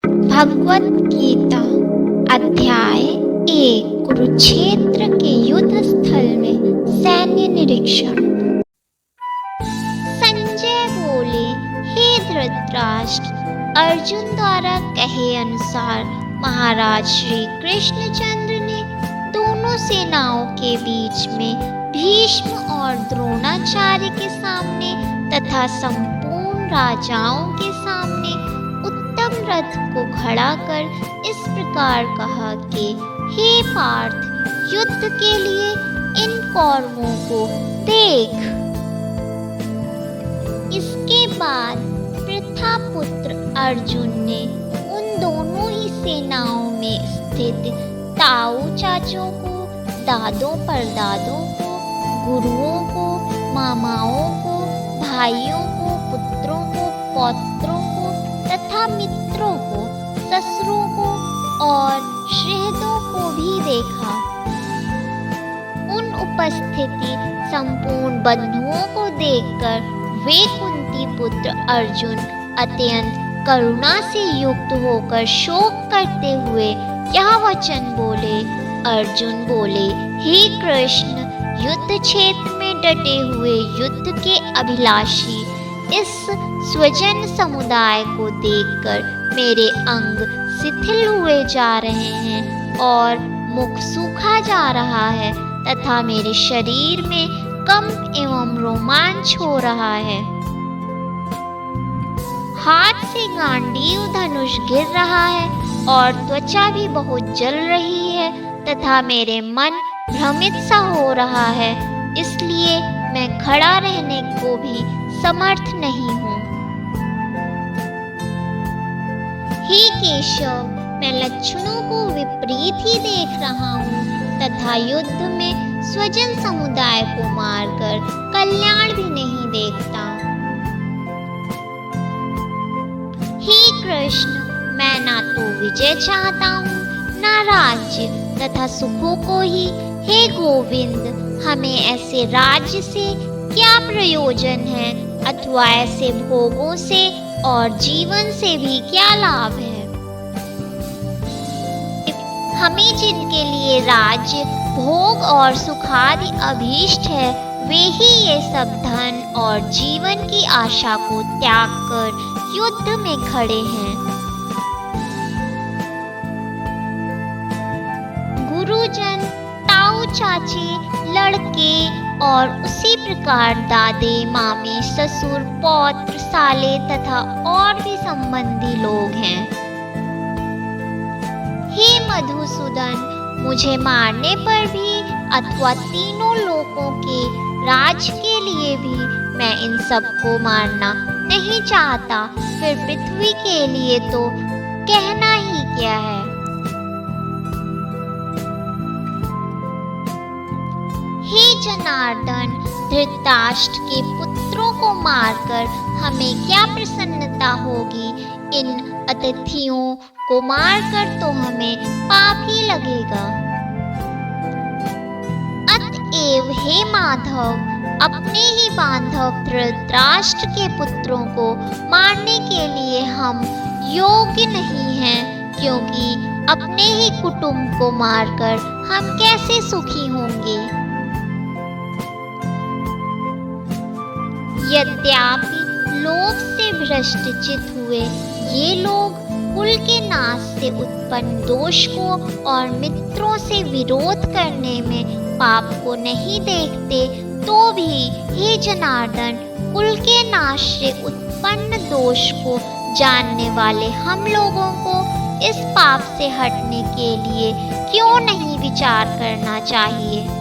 भगवत गीता अध्याय 1 कुरुक्षेत्र के युद्ध स्थल में सैन्य निरीक्षण। संजय बोले, हे धृतराष्ट्र, अर्जुन द्वारा कहे अनुसार महाराज श्री कृष्णचंद्र ने दोनों सेनाओं के बीच में भीष्म और द्रोणाचार्य के सामने तथा संपूर्ण राजाओं के सामने उत्तम रथ को खड़ा कर इस प्रकार कहा कि हे पार्थ, युद्ध के लिए इन कौरवों को देख। इसके बाद प्रथापुत्र अर्जुन ने उन दोनों ही सेनाओं में स्थित ताऊ चाचों को, दादों परदादों को, गुरुओं को, मामाओं को, भाइयों को, पुत्रों को, पौत्रों को तथा मित्रों को, ससुरों को और शहदों को भी देखा। उन उपस्थिति संपूर्ण बंधुओं को देखकर वे कुंती पुत्र अर्जुन अत्यंत करुणा से युक्त होकर शोक करते हुए यह वचन बोले। अर्जुन बोले, हे कृष्ण, युद्ध क्षेत्र में डटे हुए युद्ध के अभिलाषी इस स्वजन समुदाय को देखकर मेरे अंग शिथिल हुए जा रहे हैं और मुख सूखा जा रहा है तथा मेरे शरीर में कंप एवं रोमांच हो रहा है। हाथ से गांडीव धनुष गिर रहा है और त्वचा भी बहुत जल रही है तथा मेरे मन भ्रमित सा हो रहा है, इसलिए मैं खड़ा रहने को भी समर्थ नहीं हूँ। हे केशव, मैं लक्षणों को विपरीत ही देख रहा हूँ तथा युद्ध में स्वजन समुदाय को मारकर कल्याण भी नहीं देखता। हे कृष्ण, मैं ना तो विजय चाहता हूँ ना राज्य तथा सुखों को ही। हे गोविंद, हमें ऐसे राज्य से क्या प्रयोजन है अथवा ऐसे भोगों से और जीवन से भी क्या लाभ है। हमें जिनके लिए राज्य, भोग और सुखादि अभीष्ट है, वे ही ये सब धन और जीवन की आशा को त्याग कर युद्ध में खड़े हैं। गुरुजन, ताऊ चाचे, लड़के और उसी प्रकार दादे, मामे, ससुर, पौत्र, साले तथा और भी संबंधी लोग हैं। हे मधुसूदन, मुझे मारने पर भी अथवा तीनों लोकों के राज के लिए भी मैं इन सबको मारना नहीं चाहता, फिर पृथ्वी के लिए तो कहना ही क्या है। हे जनार्दन, धृतराष्ट्र के पुत्रों को मारकर हमें क्या प्रसन्नता होगी। इन अतिथियों को मारकर तो हमें पाप ही लगेगा। अतएव हे माधव, अपने ही बांधव धृतराष्ट्र के पुत्रों को मारने के लिए हम योग्य नहीं हैं, क्योंकि अपने ही कुटुंब को मारकर हम कैसे सुखी होंगे। यद्यपि लोभ से भ्रष्ट चित हुए ये लोग कुल के नाश से उत्पन्न दोष को और मित्रों से विरोध करने में पाप को नहीं देखते, तो भी हे जनार्दन, कुल के नाश से उत्पन्न दोष को जानने वाले हम लोगों को इस पाप से हटने के लिए क्यों नहीं विचार करना चाहिए।